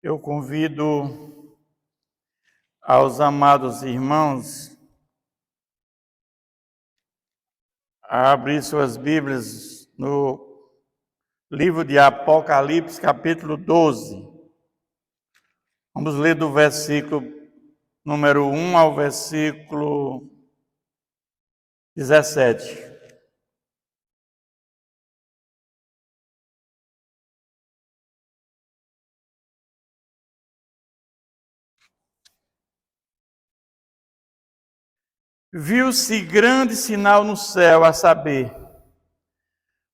Eu convido aos amados irmãos a abrir suas Bíblias no livro de Apocalipse, capítulo 12. Vamos ler do versículo número 1 ao versículo 17. Viu-se grande sinal no céu, a saber,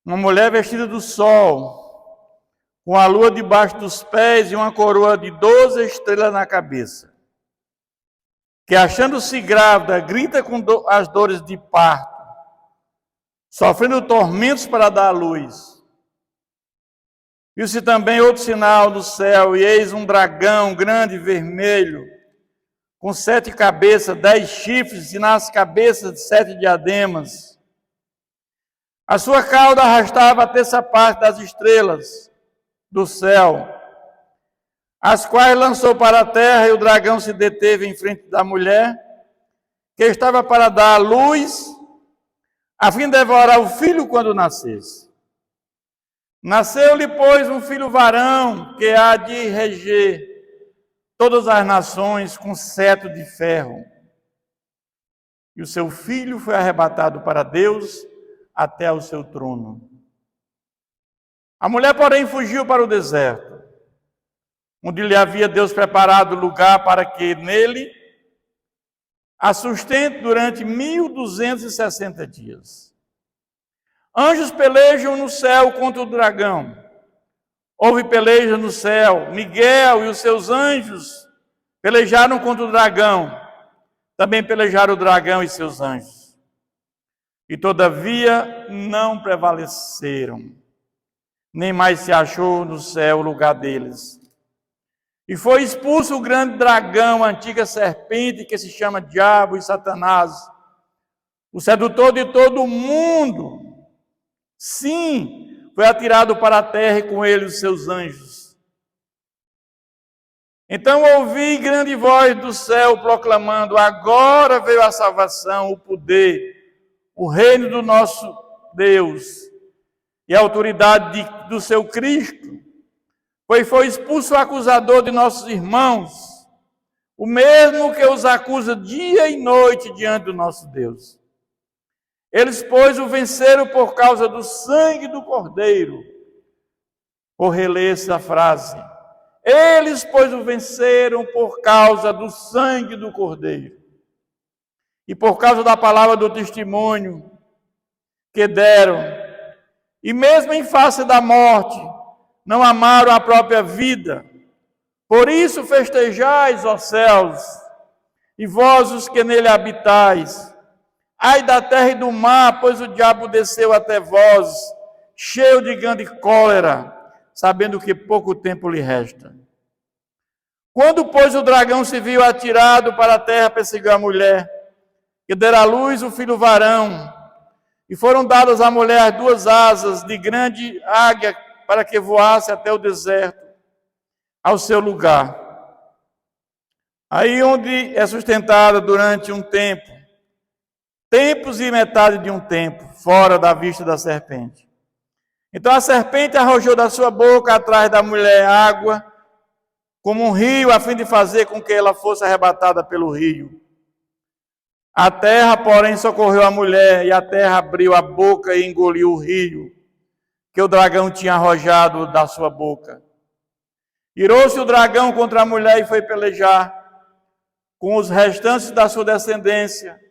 uma mulher vestida do sol, com a lua debaixo dos pés e uma coroa de 12 estrelas na cabeça, que achando-se grávida, grita com as dores de parto, sofrendo tormentos para dar à luz. Viu-se também outro sinal no céu, e eis um dragão grande vermelho, com 7 cabeças, 10 chifres, e nas cabeças 7 diademas. A sua cauda arrastava a terça parte das estrelas do céu, as quais lançou para a terra, e o dragão se deteve em frente da mulher, que estava para dar à luz, a fim de devorar o filho quando nascesse. Nasceu-lhe, pois, um filho varão, que há de reger todas as nações com cetro de ferro. E o seu filho foi arrebatado para Deus até o seu trono. A mulher, porém, fugiu para o deserto, onde lhe havia Deus preparado lugar para que nele a sustente durante 1260 dias. Anjos pelejam no céu contra o dragão. Houve peleja no céu. Miguel e os seus anjos pelejaram contra o dragão. Também pelejaram o dragão e seus anjos. E todavia não prevaleceram. Nem mais se achou no céu o lugar deles. E foi expulso o grande dragão, a antiga serpente, que se chama Diabo e Satanás, o sedutor de todo o mundo. Sim, foi atirado para a terra e com ele os seus anjos. Então ouvi grande voz do céu proclamando: agora veio a salvação, o poder, o reino do nosso Deus e a autoridade do seu Cristo. Pois foi expulso o acusador de nossos irmãos, o mesmo que os acusa dia e noite diante do nosso Deus. Eles, pois, o venceram por causa do sangue do Cordeiro. Vou reler essa frase. Eles, pois, o venceram por causa do sangue do Cordeiro. E por causa da palavra do testemunho que deram. E mesmo em face da morte, não amaram a própria vida. Por isso festejais, ó céus, e vós os que nele habitais. Ai da terra e do mar, pois o diabo desceu até vós, cheio de grande cólera, sabendo que pouco tempo lhe resta. Quando, pois, o dragão se viu atirado para a terra, perseguiu a mulher, que dera à luz o filho varão, e foram dadas à mulher 2 asas de grande águia, para que voasse até o deserto, ao seu lugar. Aí onde é sustentada durante um tempo, tempos e metade de um tempo, fora da vista da serpente. Então a serpente arrojou da sua boca atrás da mulher água, como um rio, a fim de fazer com que ela fosse arrebatada pelo rio. A terra, porém, socorreu a mulher, e a terra abriu a boca e engoliu o rio, que o dragão tinha arrojado da sua boca. Irou-se o dragão contra a mulher e foi pelejar com os restantes da sua descendência,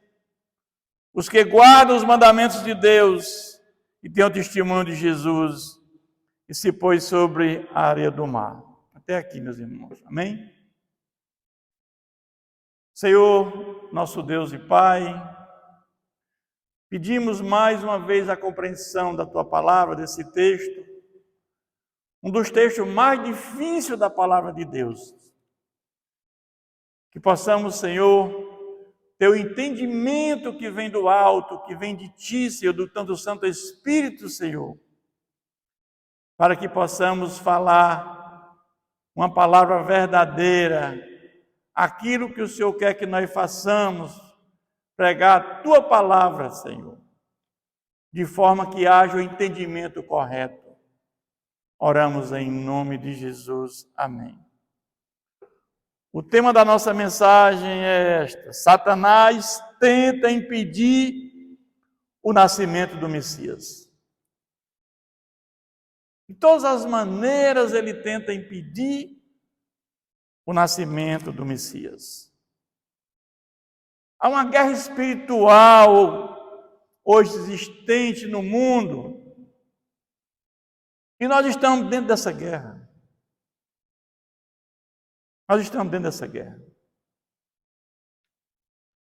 os que guardam os mandamentos de Deus e têm o testemunho de Jesus, e se pôs sobre a areia do mar. Até aqui, meus irmãos. Amém? Senhor, nosso Deus e Pai, pedimos mais uma vez a compreensão da Tua palavra, desse texto, um dos textos mais difíceis da palavra de Deus. Que possamos, Senhor, ter o entendimento que vem do alto, que vem de Ti, Senhor, do tanto Santo Espírito, Senhor, para que possamos falar uma palavra verdadeira, aquilo que o Senhor quer que nós façamos, pregar a tua palavra, Senhor, de forma que haja o entendimento correto. Oramos em nome de Jesus. Amém. O tema da nossa mensagem é esta: Satanás tenta impedir o nascimento do Messias. De todas as maneiras ele tenta impedir o nascimento do Messias. Há uma guerra espiritual hoje existente no mundo, e nós estamos dentro dessa guerra. Nós estamos dentro dessa guerra.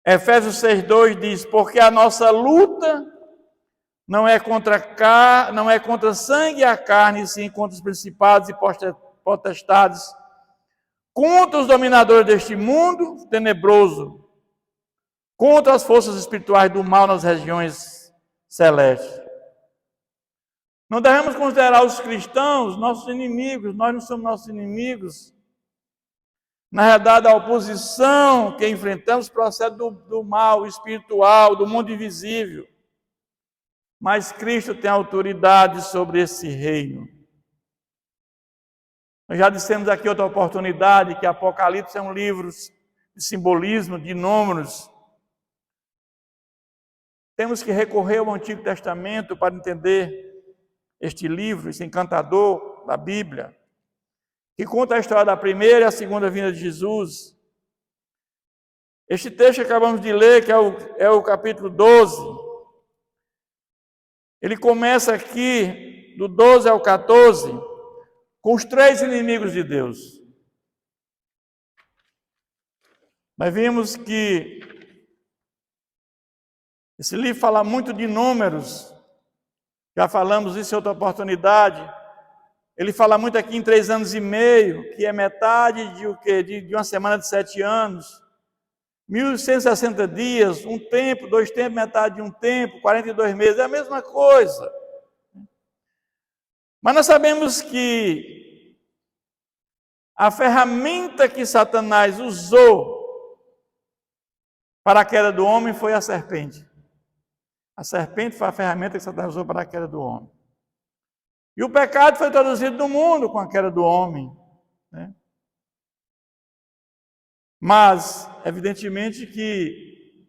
Efésios 6:2 diz: porque a nossa luta não é contra sangue e a carne, sim contra os principados e potestades, contra os dominadores deste mundo tenebroso, contra as forças espirituais do mal nas regiões celestes. Não devemos considerar os cristãos nossos inimigos. Nós não somos nossos inimigos. Na verdade, a oposição que enfrentamos procede do mal espiritual, do mundo invisível. Mas Cristo tem autoridade sobre esse reino. Nós já dissemos aqui outra oportunidade que Apocalipse é um livro de simbolismo, de números. Temos que recorrer ao Antigo Testamento para entender este livro, esse encantador da Bíblia, que conta a história da primeira e a segunda vinda de Jesus. Este texto que acabamos de ler, que é o capítulo 12, ele começa aqui, do 12 ao 14, com os três inimigos de Deus. Nós vimos que esse livro fala muito de números, já falamos isso em outra oportunidade. Ele fala muito aqui em 3 anos e meio, que é metade de uma semana de 7 anos. 1.160 dias, um tempo, 2 tempos, metade de um tempo, 42 meses, é a mesma coisa. Mas nós sabemos que a ferramenta que Satanás usou para a queda do homem foi a serpente. A serpente foi a ferramenta que Satanás usou para a queda do homem. E o pecado foi introduzido no mundo com a queda do homem, né? Mas, evidentemente que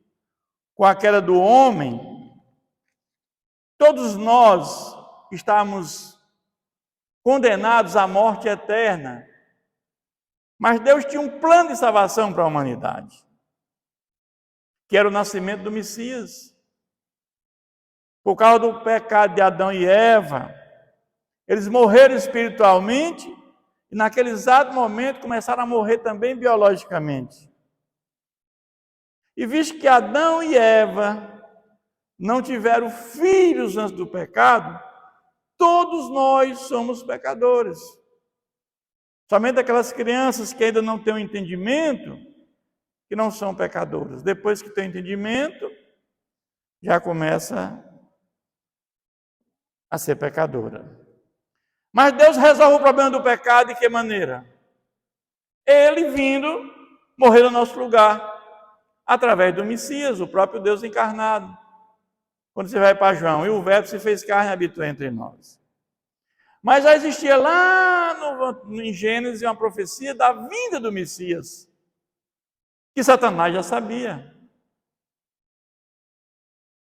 com a queda do homem, todos nós estamos condenados à morte eterna. Mas Deus tinha um plano de salvação para a humanidade, que era o nascimento do Messias. Por causa do pecado de Adão e Eva, eles morreram espiritualmente e naquele exato momento começaram a morrer também biologicamente. E visto que Adão e Eva não tiveram filhos antes do pecado, todos nós somos pecadores. Somente aquelas crianças que ainda não têm o entendimento, que não são pecadores. Depois que tem entendimento, já começa a ser pecadora. Mas Deus resolve o problema do pecado de que maneira? Ele vindo morrer no nosso lugar, através do Messias, o próprio Deus encarnado. Quando você vai para João, e o Verbo se fez carne e habitou entre nós. Mas já existia lá em Gênesis uma profecia da vinda do Messias, que Satanás já sabia.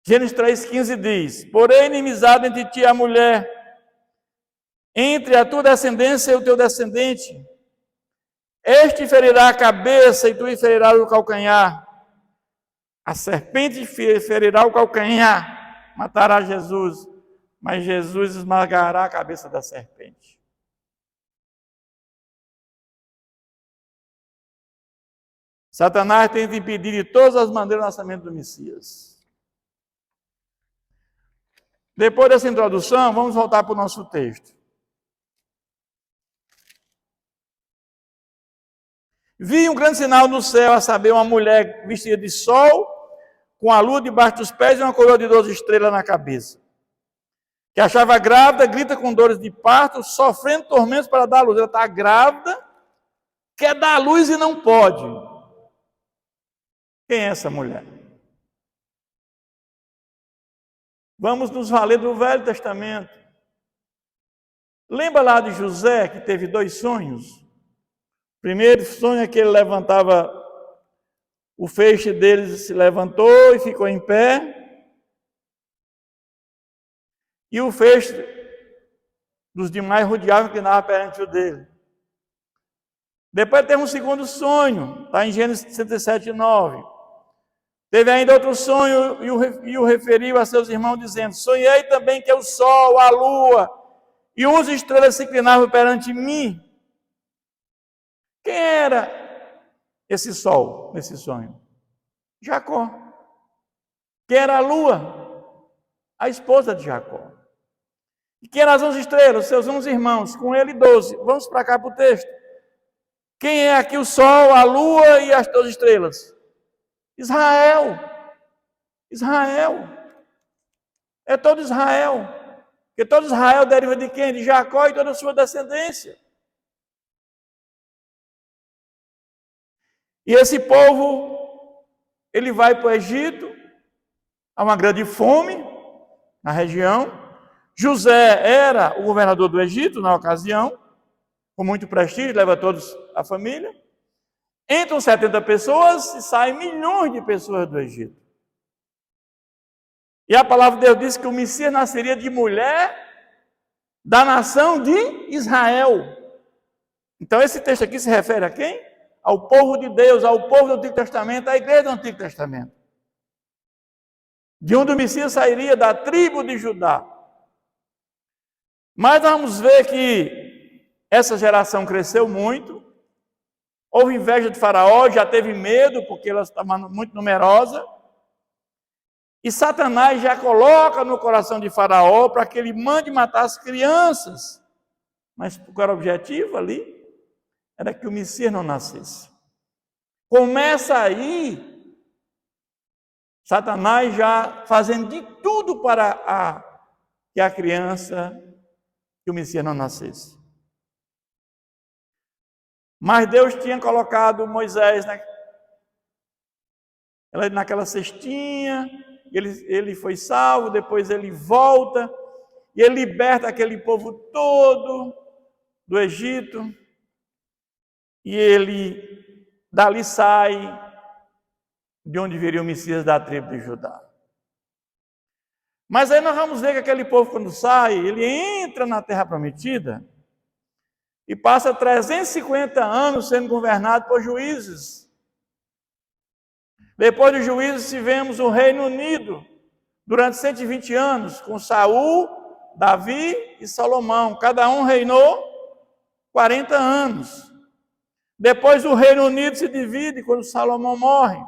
Gênesis 3,15 diz: porém, inimizade entre ti e a mulher, entre a tua descendência e o teu descendente. Este ferirá a cabeça e tu ferirás o calcanhar. A serpente ferirá o calcanhar, matará Jesus, mas Jesus esmagará a cabeça da serpente. Satanás tenta impedir de todas as maneiras o nascimento do Messias. Depois dessa introdução, vamos voltar para o nosso texto. Vi um grande sinal no céu, a saber, uma mulher vestida de sol, com a lua debaixo dos pés e uma coroa de 12 estrelas na cabeça. Que achava grávida, grita com dores de parto, sofrendo tormentos para dar à luz. Ela está grávida, quer dar à luz e não pode. Quem é essa mulher? Vamos nos valer do Velho Testamento. Lembra lá de José, que teve 2 sonhos? O primeiro sonho é que ele levantava, o feixe dele se levantou e ficou em pé. E o feixe dos demais rodeava e inclinava perante o dele. Depois temos um segundo sonho, está em Gênesis 67, 9. Teve ainda outro sonho e o referiu a seus irmãos, dizendo: sonhei também que o sol, a lua e 11 estrelas se inclinavam perante mim. Quem era esse sol nesse sonho? Jacó. Quem era a lua? A esposa de Jacó. E quem eram as 11 estrelas? Seus 11 irmãos, com ele 12. Vamos para cá para o texto. Quem é aqui o sol, a lua e as 12 estrelas? Israel. Israel. É todo Israel. Porque todo Israel deriva de quem? De Jacó e toda a sua descendência. E esse povo, ele vai para o Egito, há uma grande fome na região. José era o governador do Egito na ocasião, com muito prestígio, leva todos a família. Entram 70 pessoas e saem milhões de pessoas do Egito. E a palavra de Deus diz que o Messias nasceria de mulher da nação de Israel. Então esse texto aqui se refere a quem? Ao povo de Deus, ao povo do Antigo Testamento, à igreja do Antigo Testamento. De onde o Messias sairia da tribo de Judá. Mas vamos ver que essa geração cresceu muito. Houve inveja de Faraó, já teve medo, porque ela estava muito numerosa. E Satanás já coloca no coração de Faraó para que ele mande matar as crianças. Mas qual era o objetivo ali? Era que o Messias não nascesse. Começa aí, Satanás já fazendo de tudo para que a criança, que o Messias não nascesse. Mas Deus tinha colocado Moisés naquela cestinha, ele foi salvo, depois ele volta, e ele liberta aquele povo todo do Egito, e ele dali sai de onde viria o Messias da tribo de Judá. Mas aí nós vamos ver que aquele povo, quando sai, ele entra na terra prometida e passa 350 anos sendo governado por juízes. Depois dos juízes tivemos o Reino Unido durante 120 anos, com Saul, Davi e Salomão. Cada um reinou 40 anos. Depois o Reino Unido se divide quando Salomão morre.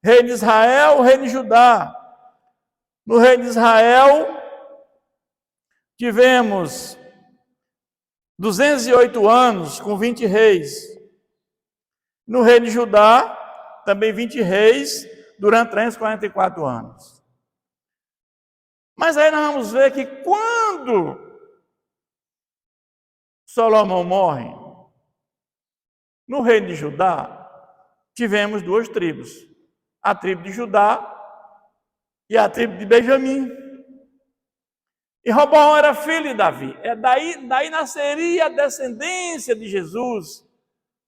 Reino de Israel, Reino de Judá. No Reino de Israel, tivemos 208 anos com 20 reis. No Reino de Judá, também 20 reis, durante 344 anos. Mas aí nós vamos ver que quando Salomão morre, no reino de Judá, tivemos 2 tribos. A tribo de Judá e a tribo de Benjamim. E Roboão era filho de Davi. Daí nasceria a descendência de Jesus.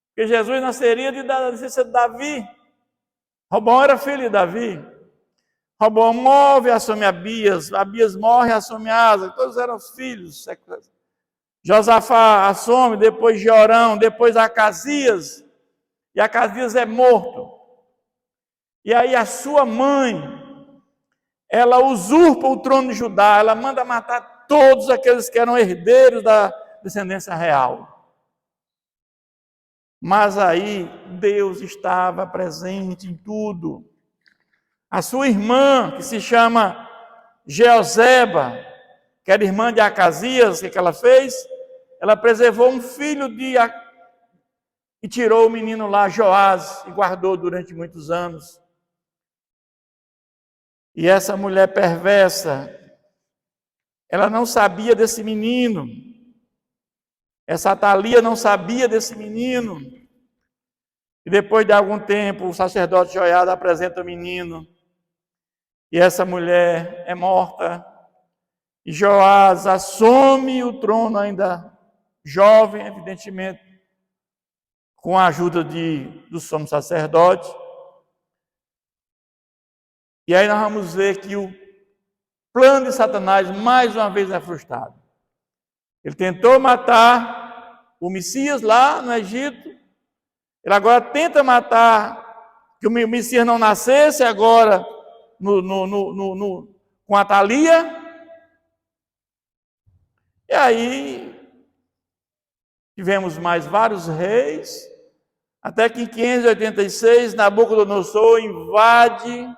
Porque Jesus nasceria da descendência de Davi. Roboão era filho de Davi. Roboão morre, assume Abias. Abias morre, assume Asa. Todos eram filhos. Josafá assume, depois Jorão, depois Acasias. E Acasias é morto. E aí a sua mãe, ela usurpa o trono de Judá. Ela manda matar todos aqueles que eram herdeiros da descendência real. Mas aí Deus estava presente em tudo. A sua irmã, que se chama Jeozeba, que era irmã de Acasias, o que ela fez? Ela preservou um filho e tirou o menino lá, Joás, e guardou durante muitos anos. E essa mulher perversa, ela não sabia desse menino. Essa Atalia não sabia desse menino. E depois de algum tempo, o sacerdote Joiada apresenta o menino. E essa mulher é morta. E Joás assume o trono ainda jovem, evidentemente, com a ajuda do sumo sacerdote. E aí nós vamos ver que o plano de Satanás mais uma vez é frustrado. Ele tentou matar o Messias lá no Egito. Ele agora tenta matar, que o Messias não nascesse agora com a Thalia. E aí tivemos mais vários reis, até que em 586 Nabucodonosor invade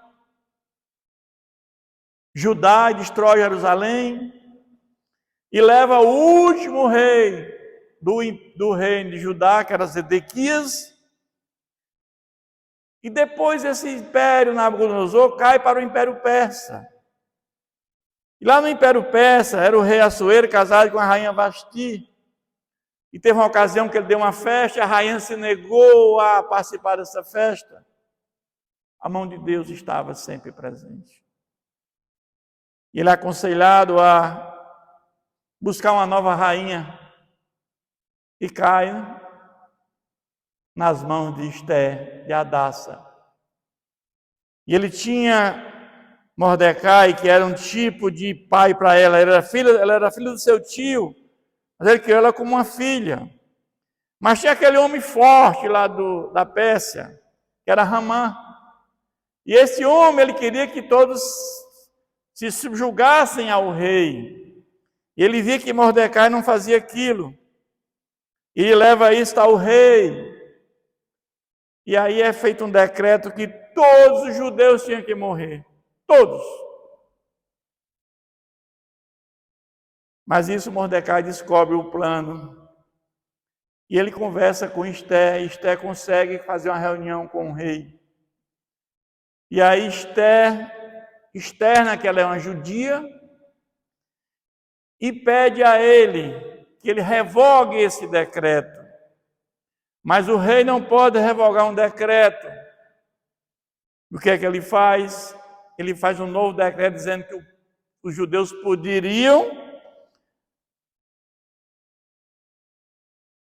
Judá e destrói Jerusalém e leva o último rei do reino de Judá, que era Zedequias. E depois esse império Nabucodonosor cai para o Império Persa. E lá no Império Persa era o rei Assuero casado com a rainha Vasti. E teve uma ocasião que ele deu uma festa, e a rainha se negou a participar dessa festa. A mão de Deus estava sempre presente. E ele é aconselhado a buscar uma nova rainha. E cai nas mãos de Ester, de Hadassa. E ele tinha Mordecai, que era um tipo de pai para ela. Ela era filha do seu tio, mas ele criou ela como uma filha. Mas tinha aquele homem forte lá da Pérsia, que era Ramã. E esse homem, ele queria que todos se subjugassem ao rei. E ele via que Mordecai não fazia aquilo. E ele leva isso ao rei. E aí é feito um decreto que todos os judeus tinham que morrer. Todos. Mas isso Mordecai descobre o plano. E ele conversa com Ester. Ester consegue fazer uma reunião com o rei. E aí Ester externa que ela é uma judia. E pede a ele que ele revogue esse decreto. Mas o rei não pode revogar um decreto. O que é que ele faz? Ele faz um novo decreto dizendo que os judeus poderiam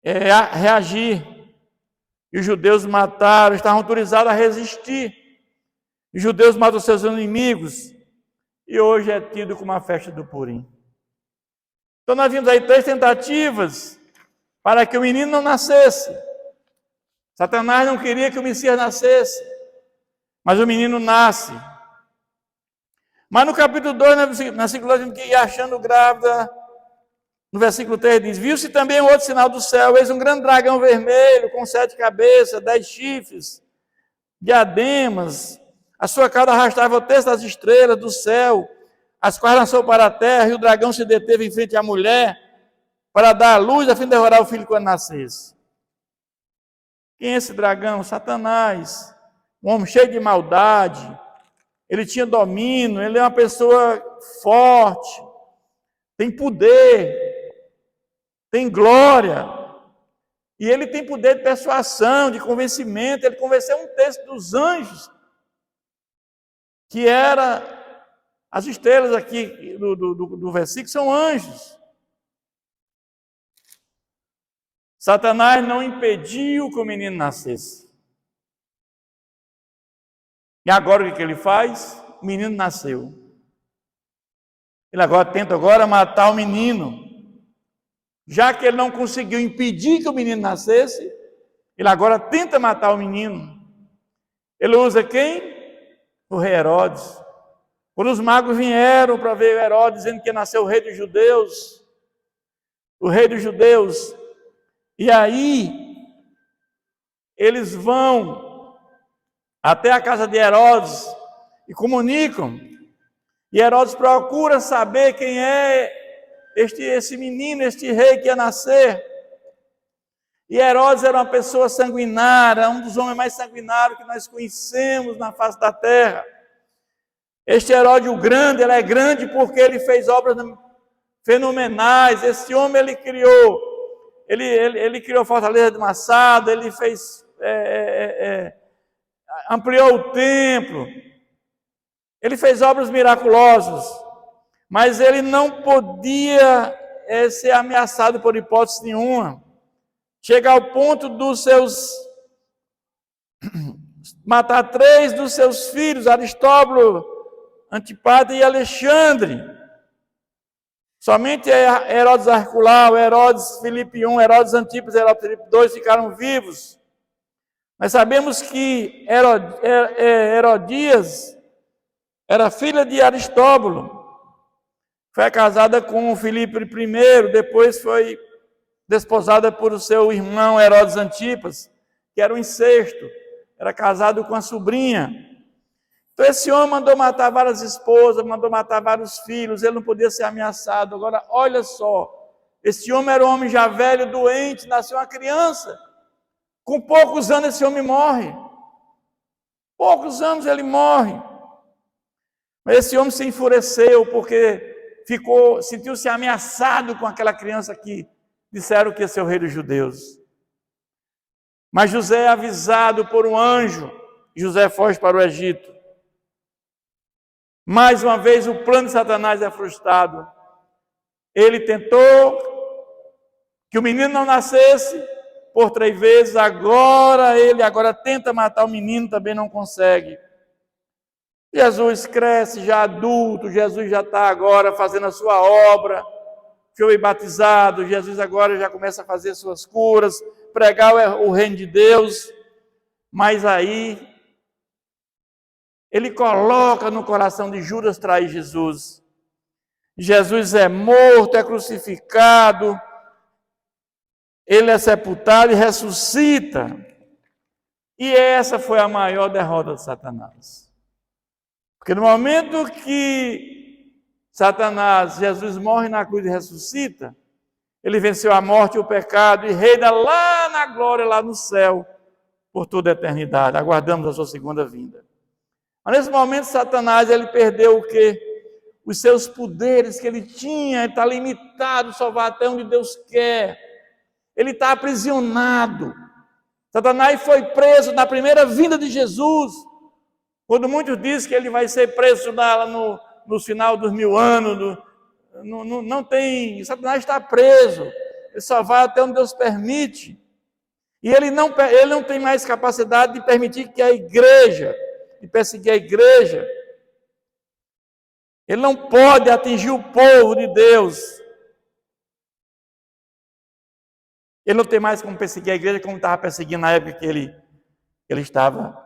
reagir. E os judeus mataram, estavam autorizados a resistir. Os judeus matam seus inimigos. E hoje é tido como a festa do Purim. Então nós vimos aí 3 tentativas para que o menino não nascesse. Satanás não queria que o Messias nascesse, mas o menino nasce. Mas no capítulo 2, na versículo 2, que achando grávida, no versículo 3 diz: viu-se também outro sinal do céu, eis um grande dragão vermelho, com 7 cabeças, 10 chifres, diademas, a sua cauda arrastava o terço das estrelas do céu, as quais lançou para a terra, e o dragão se deteve em frente à mulher, para dar à luz, a fim de devorar o filho quando nascesse. Quem é esse dragão? Satanás, um homem cheio de maldade. Ele tinha domínio, ele é uma pessoa forte, tem poder, tem glória. E ele tem poder de persuasão, de convencimento. Ele convenceu um terço dos anjos, que era as estrelas aqui do versículo, são anjos. Satanás não impediu que o menino nascesse. E agora o que ele faz? O menino nasceu. Ele agora tenta matar o menino. Já que ele não conseguiu impedir que o menino nascesse, ele agora tenta matar o menino. Ele usa quem? O rei Herodes. Quando os magos vieram para ver Herodes, dizendo que ia nascer o rei dos judeus, e aí eles vão até a casa de Herodes e comunicam. E Herodes procura saber quem é esse menino, este rei que ia nascer. E Herodes era uma pessoa sanguinária, um dos homens mais sanguinários que nós conhecemos na face da terra. Este Herodes o Grande, ele é grande porque ele fez obras fenomenais. Esse homem ele criou a fortaleza de Massada, ele fez ampliou o templo, ele fez obras miraculosas, mas ele não podia ser ameaçado por hipótese nenhuma. Chega ao ponto dos seus matar 3 dos seus filhos, Aristóbulo, Antipater e Alexandre. Somente Herodes Arquelau, Herodes Filipe I, Herodes Antipas e Herodes Filipe II ficaram vivos. Nós sabemos que Herodias era filha de Aristóbulo, foi casada com Filipe I, depois foi desposada por o seu irmão Herodes Antipas, que era um incesto, era casado com a sobrinha. Então esse homem mandou matar várias esposas, mandou matar vários filhos, ele não podia ser ameaçado. Agora, olha só, esse homem era um homem já velho, doente, nasceu uma criança. Com poucos anos esse homem morre. Poucos anos ele morre. Mas esse homem se enfureceu porque sentiu-se ameaçado com aquela criança que disseram que ia ser o rei dos judeus. Mas José é avisado por um anjo, e José foge para o Egito. Mais uma vez o plano de Satanás é frustrado. Ele tentou que o menino não nascesse por 3 vezes, agora tenta matar o menino, também não consegue. Jesus cresce já adulto, Jesus já está agora fazendo a sua obra, foi batizado, Jesus agora já começa a fazer suas curas, pregar o reino de Deus, mas aí ele coloca no coração de Judas trair Jesus. Jesus é morto, é crucificado, ele é sepultado e ressuscita. E essa foi a maior derrota de Satanás. Porque no momento que Jesus morre na cruz e ressuscita, ele venceu a morte e o pecado e reina lá na glória, lá no céu, por toda a eternidade. Aguardamos a sua segunda vinda. Mas nesse momento, Satanás, ele perdeu o quê? Os seus poderes que ele tinha, ele está limitado, só vai até onde Deus quer. Ele está aprisionado. Satanás foi preso na primeira vinda de Jesus, quando muitos dizem que ele vai ser preso no final dos 1000 anos. Não tem, Satanás está preso, ele só vai até onde Deus permite. E ele não tem mais capacidade de permitir que de perseguir a igreja. Ele não pode atingir o povo de Deus. Ele não tem mais como perseguir a igreja como estava perseguindo na época que ele estava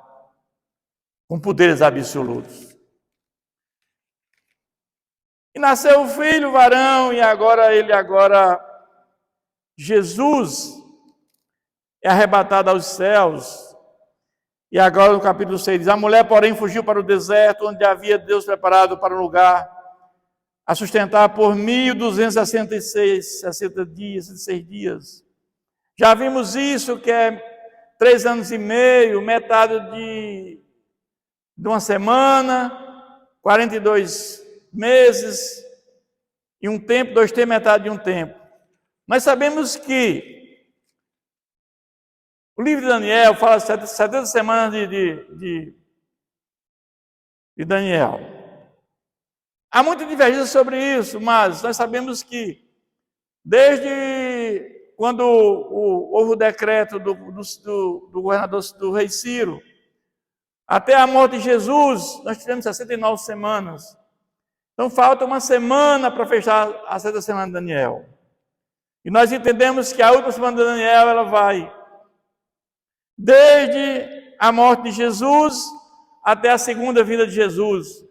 com poderes absolutos. E nasceu o filho, o varão, e agora Jesus é arrebatado aos céus. E agora no capítulo 6 diz: a mulher, porém, fugiu para o deserto, onde havia Deus preparado para um lugar a sustentar por 1.266 dias. Já vimos isso, que é 3 anos e meio, metade de uma semana, 42 meses, e um tempo, 2 tempos, metade de um tempo. Nós sabemos que o livro de Daniel fala de 70 semanas de Daniel. Há muita divergência sobre isso, mas nós sabemos que desde quando houve o decreto do governador, do rei Ciro, até a morte de Jesus, nós tivemos 69 semanas. Então falta uma semana para fechar a 70 semana de Daniel. E nós entendemos que a última semana de Daniel, ela vai desde a morte de Jesus até a segunda vinda de Jesus.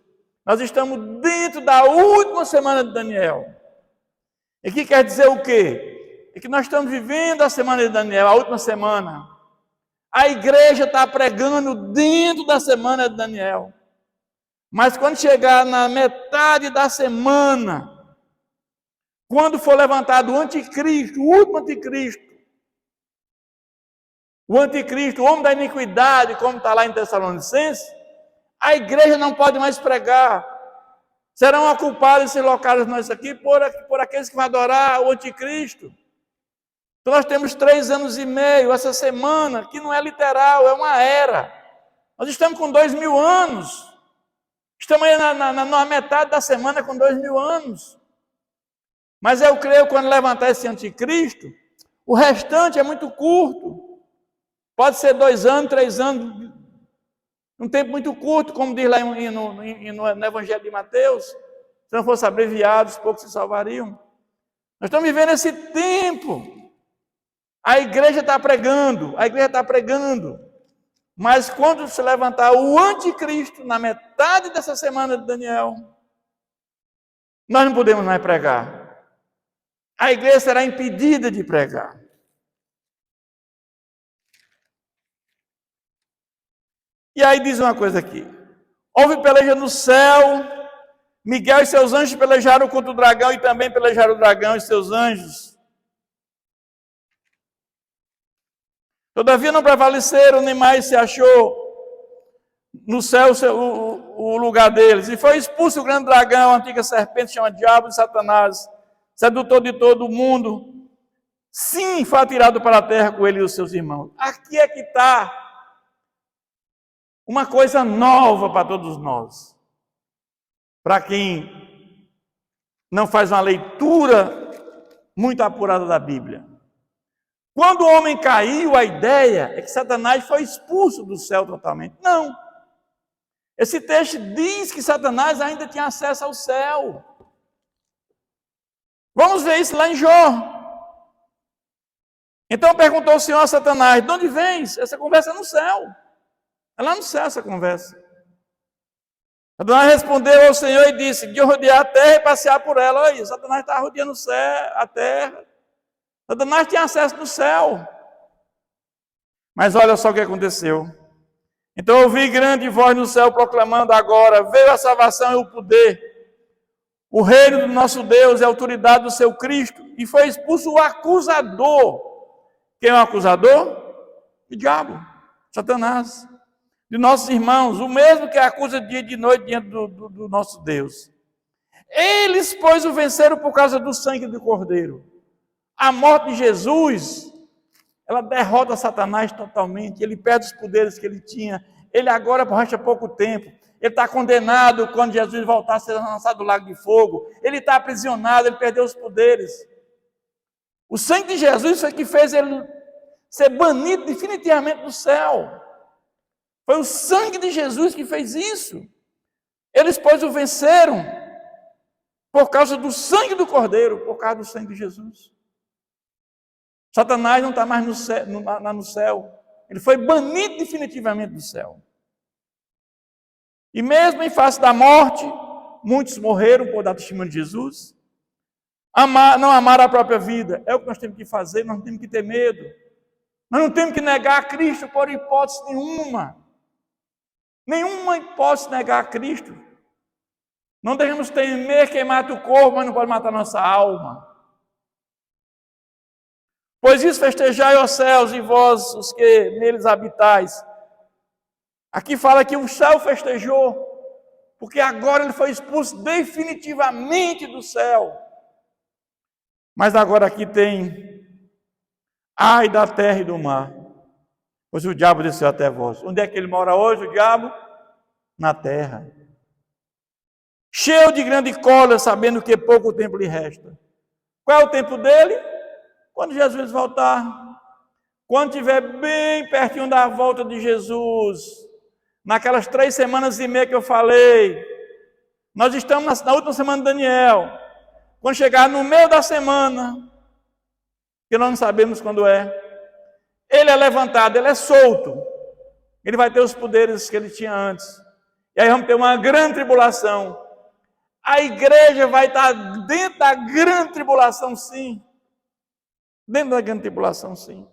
Nós estamos dentro da última semana de Daniel. E que quer dizer o quê? É que nós estamos vivendo a semana de Daniel, a última semana. A igreja está pregando dentro da semana de Daniel. Mas quando chegar na metade da semana, quando for levantado o anticristo, o último anticristo, o homem da iniquidade, como está lá em Tessalonicenses, a igreja não pode mais pregar. Serão ocupados esses locais nós aqui por aqueles que vão adorar o anticristo. Então nós temos 3 anos e meio, essa semana, que não é literal, é uma era. Nós estamos com 2000 anos. Estamos aí na metade da semana com 2000 anos. Mas eu creio que quando levantar esse anticristo, o restante é muito curto. Pode ser 2 anos, 3 anos, um tempo muito curto, como diz lá no Evangelho de Mateus. Se não fosse abreviado, os poucos se salvariam. Nós estamos vivendo esse tempo. A igreja está pregando, mas quando se levantar o anticristo, na metade dessa semana de Daniel, nós não podemos mais pregar. A igreja será impedida de pregar. E aí diz uma coisa aqui: houve peleja no céu, Miguel e seus anjos pelejaram contra o dragão, e também pelejaram o dragão e seus anjos. Todavia não prevaleceram, nem mais se achou no céu o lugar deles. E foi expulso o grande dragão, a antiga serpente, chama Diabo e Satanás, sedutor de todo o mundo. Sim, foi atirado para a terra com ele e os seus irmãos. Aqui é que está uma coisa nova para todos nós. Para quem não faz uma leitura muito apurada da Bíblia. Quando o homem caiu, a ideia é que Satanás foi expulso do céu totalmente. Não. Esse texto diz que Satanás ainda tinha acesso ao céu. Vamos ver isso lá em Jó. Então perguntou o Senhor a Satanás: de onde vens? Essa conversa é no céu. É lá no céu essa conversa. Satanás respondeu ao Senhor e disse: de rodear a terra e passear por ela. Olha, Satanás estava rodeando o céu, a terra. Satanás tinha acesso no céu. Mas olha só o que aconteceu. Então eu ouvi grande voz no céu proclamando: agora veio a salvação e o poder, o reino do nosso Deus e a autoridade do seu Cristo. E foi expulso o acusador. Quem é o acusador? O diabo, Satanás. De nossos irmãos, o mesmo que acusa dia e de noite diante do nosso Deus. Eles, pois, o venceram por causa do sangue do Cordeiro. A morte de Jesus, ela derrota Satanás totalmente. Ele perde os poderes que ele tinha. Ele agora, por resto, há pouco tempo, ele está condenado quando Jesus voltar a ser lançado do lago de fogo. Ele está aprisionado, ele perdeu os poderes. O sangue de Jesus foi que fez ele ser banido definitivamente do céu. Foi o sangue de Jesus que fez isso. Eles, pois, o venceram por causa do sangue do Cordeiro, por causa do sangue de Jesus. Satanás não está mais no céu. Ele foi banido definitivamente do céu. E mesmo em face da morte, muitos morreram por dar testemunho de Jesus. Não amaram a própria vida. É o que nós temos que fazer, nós não temos que ter medo. Nós não temos que negar a Cristo por hipótese nenhuma. Nenhuma hipótese de negar a Cristo. Não devemos temer quem mata o corpo, mas não pode matar nossa alma. Pois isso festejai, ó céus, e vós, os que neles habitais. Aqui fala que o céu festejou, porque agora ele foi expulso definitivamente do céu. Mas agora aqui tem: ai da terra e do mar, pois o diabo desceu até vós. Onde é que ele mora hoje, o diabo? Na terra. Cheio de grande cólera, sabendo que pouco tempo lhe resta. Qual é o tempo dele? Quando Jesus voltar. Quando estiver bem pertinho da volta de Jesus, naquelas 3 semanas e meia que eu falei, nós estamos na última semana de Daniel. Quando chegar no meio da semana, que nós não sabemos quando é, ele é levantado, ele é solto. Ele vai ter os poderes que ele tinha antes. E aí vamos ter uma grande tribulação. A igreja vai estar dentro da grande tribulação, sim. Dentro da grande tribulação, sim.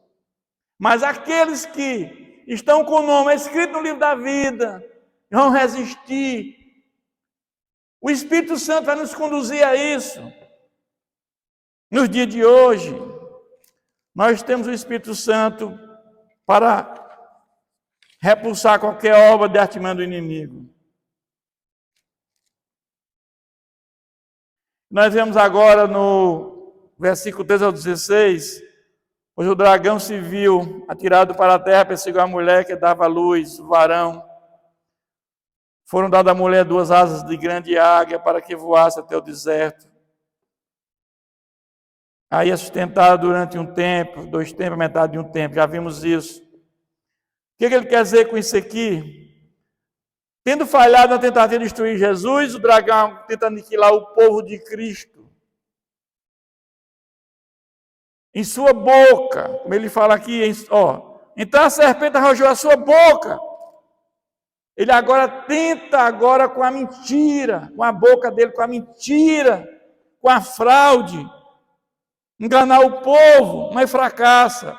Mas aqueles que estão com o nome escrito no livro da vida, vão resistir. O Espírito Santo vai nos conduzir a isso. Nos dias de hoje, nós temos o Espírito Santo para repulsar qualquer obra de artimanha do inimigo. Nós vemos agora no versículo 13 ao 16, Pois o dragão se viu atirado para a terra, perseguiu a mulher que dava luz, o varão. Foram dadas à mulher 2 asas de grande águia para que voasse até o deserto. Aí é sustentado durante um tempo, 2 tempos, metade de um tempo. Já vimos isso. O que ele quer dizer com isso aqui? Tendo falhado na tentativa de destruir Jesus, o dragão tenta aniquilar o povo de Cristo. Em sua boca, como ele fala aqui, então a serpente arrojou a sua boca. Ele agora tenta com a mentira, com a boca dele, com a mentira, com a fraude, enganar o povo, mas fracassa.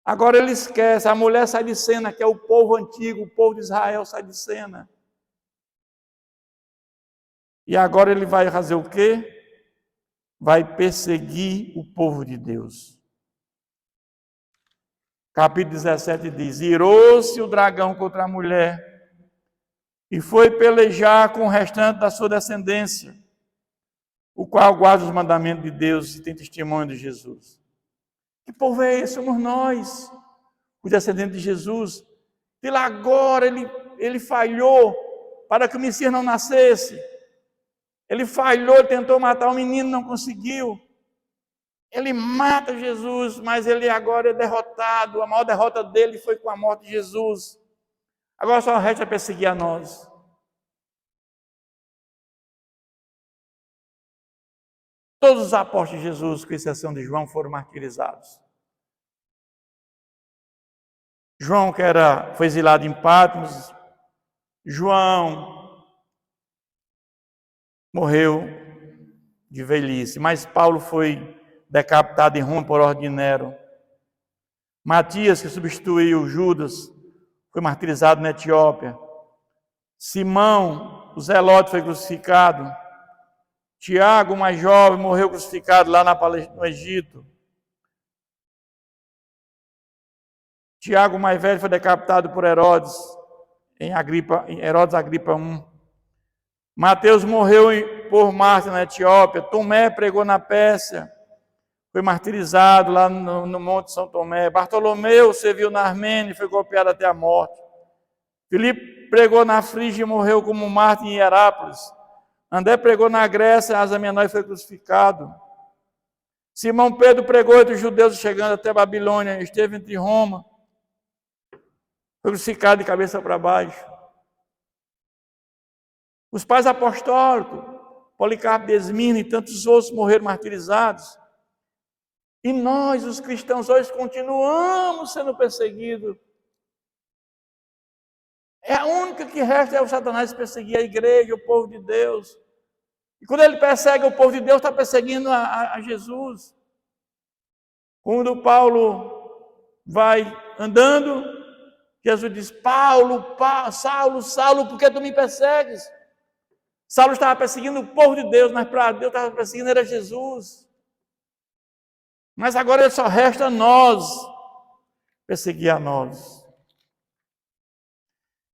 Agora ele esquece, a mulher sai de cena, que é o povo antigo, o povo de Israel sai de cena. E agora ele vai fazer o quê? Vai perseguir o povo de Deus. Capítulo 17 diz: irou-se o dragão contra a mulher e foi pelejar com o restante da sua descendência, o qual guarda os mandamentos de Deus e tem testemunho de Jesus. Que povo é esse? Somos nós, os descendentes de Jesus. Ele agora, ele falhou para que o Messias não nascesse. Ele falhou, ele tentou matar o menino, não conseguiu. Ele mata Jesus, mas ele agora é derrotado. A maior derrota dele foi com a morte de Jesus. Agora só resta perseguir a nós. Todos os apóstolos de Jesus, com exceção de João, foram martirizados. João, que foi exilado em Patmos, João morreu de velhice, mas Paulo foi decapitado em Roma por ordem de Nero. Matias, que substituiu Judas, foi martirizado na Etiópia. Simão, o Zelote, foi crucificado. Tiago, o mais jovem, morreu crucificado lá no Egito. Tiago, o mais velho, foi decapitado por Herodes, em Herodes Agripa I. Mateus morreu por Marte, na Etiópia. Tomé pregou na Pérsia, foi martirizado lá no Monte São Tomé. Bartolomeu serviu na Armênia e foi golpeado até a morte. Filipe pregou na Frígia e morreu como mártir em Herápolis. André pregou na Grécia, Asa Menor e foi crucificado. Simão Pedro pregou entre os judeus chegando até Babilônia, esteve entre Roma, foi crucificado de cabeça para baixo. Os pais apostólicos, Policarpo de Esmirna e tantos outros morreram martirizados. E nós, os cristãos, hoje continuamos sendo perseguidos. É a única que resta é o Satanás perseguir a igreja, o povo de Deus. E quando ele persegue o povo de Deus, está perseguindo a Jesus. Quando Paulo vai andando, Jesus diz: Saulo, Saulo, por que tu me persegues? Saulo estava perseguindo o povo de Deus, mas para Deus estava perseguindo era Jesus. Mas agora só resta nós perseguir a nós.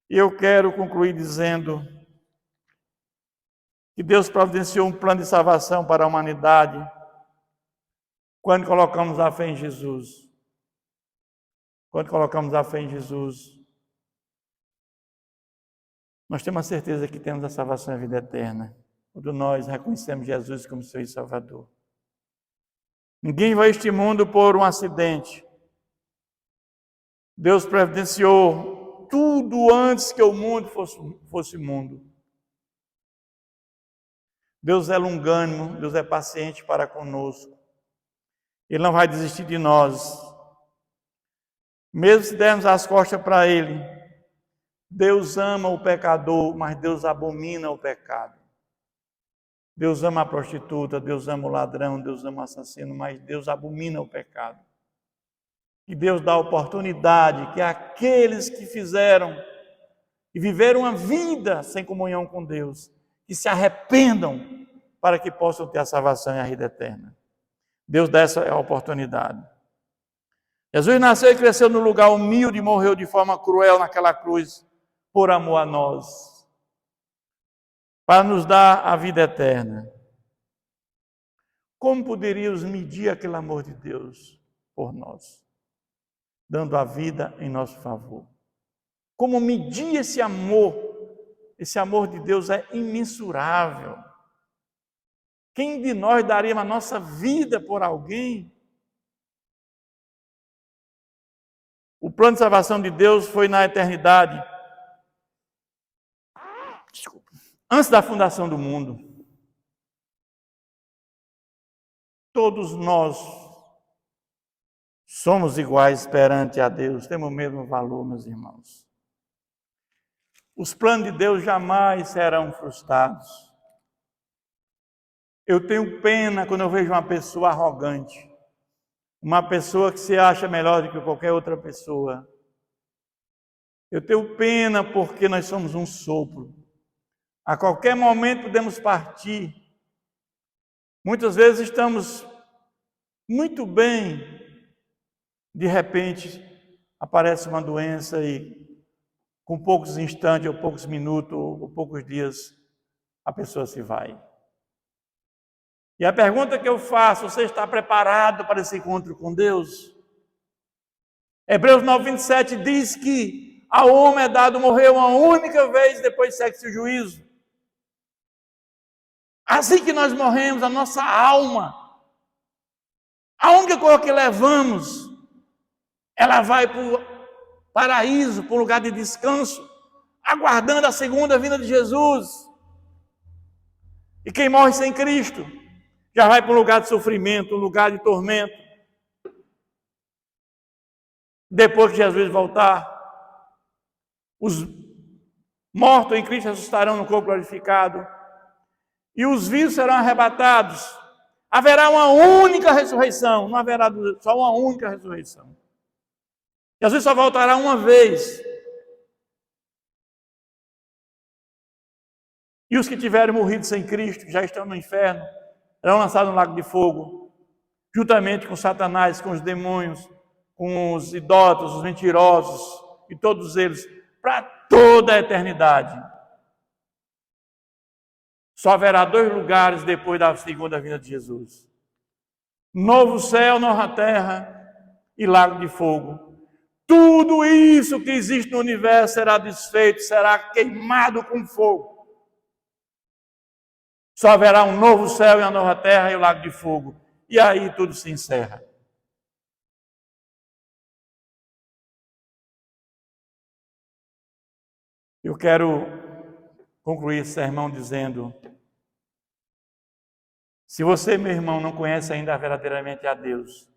E eu quero concluir dizendo que Deus providenciou um plano de salvação para a humanidade quando colocamos a fé em Jesus. Quando colocamos a fé em Jesus, nós temos a certeza que temos a salvação e a vida eterna, quando nós reconhecemos Jesus como Senhor e Salvador. Ninguém vai a este mundo por um acidente. Deus providenciou tudo antes que o mundo fosse mundo. Deus é longânimo, Deus é paciente para conosco. Ele não vai desistir de nós. Mesmo se dermos as costas para Ele, Deus ama o pecador, mas Deus abomina o pecado. Deus ama a prostituta, Deus ama o ladrão, Deus ama o assassino, mas Deus abomina o pecado. E Deus dá oportunidade que aqueles que fizeram e viveram uma vida sem comunhão com Deus, que se arrependam para que possam ter a salvação e a vida eterna. Deus dá essa oportunidade. Jesus nasceu e cresceu num lugar humilde e morreu de forma cruel naquela cruz, por amor a nós, para nos dar a vida eterna. Como poderíamos medir aquele amor de Deus? por nós, dando a vida em nosso favor. Como medir esse amor? Esse amor de Deus é imensurável. Quem de nós daria a nossa vida por alguém? O plano de salvação de Deus foi na eternidade. Antes da fundação do mundo. Todos nós somos iguais perante a Deus, temos o mesmo valor, meus irmãos. Os planos de Deus jamais serão frustrados. Eu tenho pena quando eu vejo uma pessoa arrogante, uma pessoa que se acha melhor do que qualquer outra pessoa. Eu tenho pena porque nós somos um sopro. A qualquer momento podemos partir. Muitas vezes estamos muito bem, de repente aparece uma doença e com poucos instantes, ou poucos minutos, ou poucos dias, a pessoa se vai. E a pergunta que eu faço, você está preparado para esse encontro com Deus? Hebreus 9:27 diz que ao homem é dado morrer uma única vez, depois segue-se o juízo. Assim que nós morremos, a nossa alma, a única coisa que levamos, ela vai para o paraíso, para o lugar de descanso, aguardando a segunda vinda de Jesus. E quem morre sem Cristo, já vai para um lugar de sofrimento, um lugar de tormento. Depois que Jesus voltar, os mortos em Cristo ressuscitarão no corpo glorificado, e os vivos serão arrebatados. Haverá uma única ressurreição, não haverá só uma única ressurreição. Jesus só voltará uma vez. E os que tiverem morrido sem Cristo, que já estão no inferno, serão lançados no lago de fogo, juntamente com Satanás, com os demônios, com os idólatras, os mentirosos, e todos eles, para toda a eternidade. Só haverá 2 lugares depois da segunda vinda de Jesus: novo céu, nova terra e lago de fogo. Tudo isso que existe no universo será desfeito, será queimado com fogo. Só haverá um novo céu e uma nova terra e o lago de fogo. E aí tudo se encerra. Eu quero concluir esse sermão dizendo: se você, meu irmão, não conhece ainda verdadeiramente a Deus,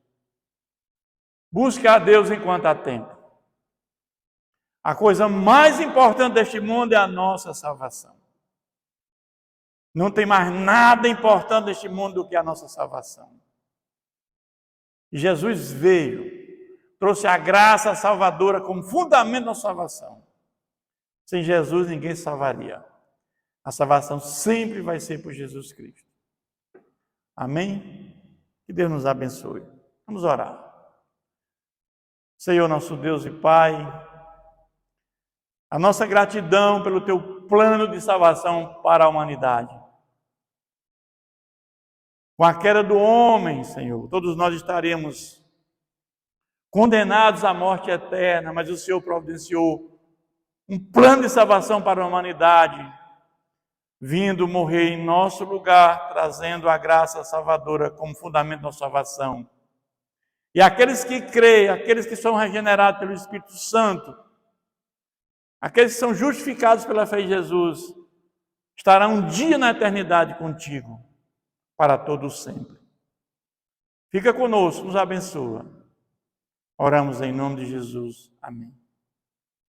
busque a Deus enquanto há tempo. A coisa mais importante deste mundo é a nossa salvação. Não tem mais nada importante neste mundo do que a nossa salvação. E Jesus veio, trouxe a graça salvadora como fundamento da salvação. Sem Jesus ninguém se salvaria. A salvação sempre vai ser por Jesus Cristo. Amém? Que Deus nos abençoe. Vamos orar. Senhor, nosso Deus e Pai, a nossa gratidão pelo Teu plano de salvação para a humanidade. Com a queda do homem, Senhor, todos nós estaremos condenados à morte eterna, mas o Senhor providenciou um plano de salvação para a humanidade, vindo morrer em nosso lugar, trazendo a graça salvadora como fundamento da salvação. E aqueles que creem, aqueles que são regenerados pelo Espírito Santo, aqueles que são justificados pela fé em Jesus, estarão um dia na eternidade contigo, para todos sempre. Fica conosco, nos abençoa. Oramos em nome de Jesus. Amém.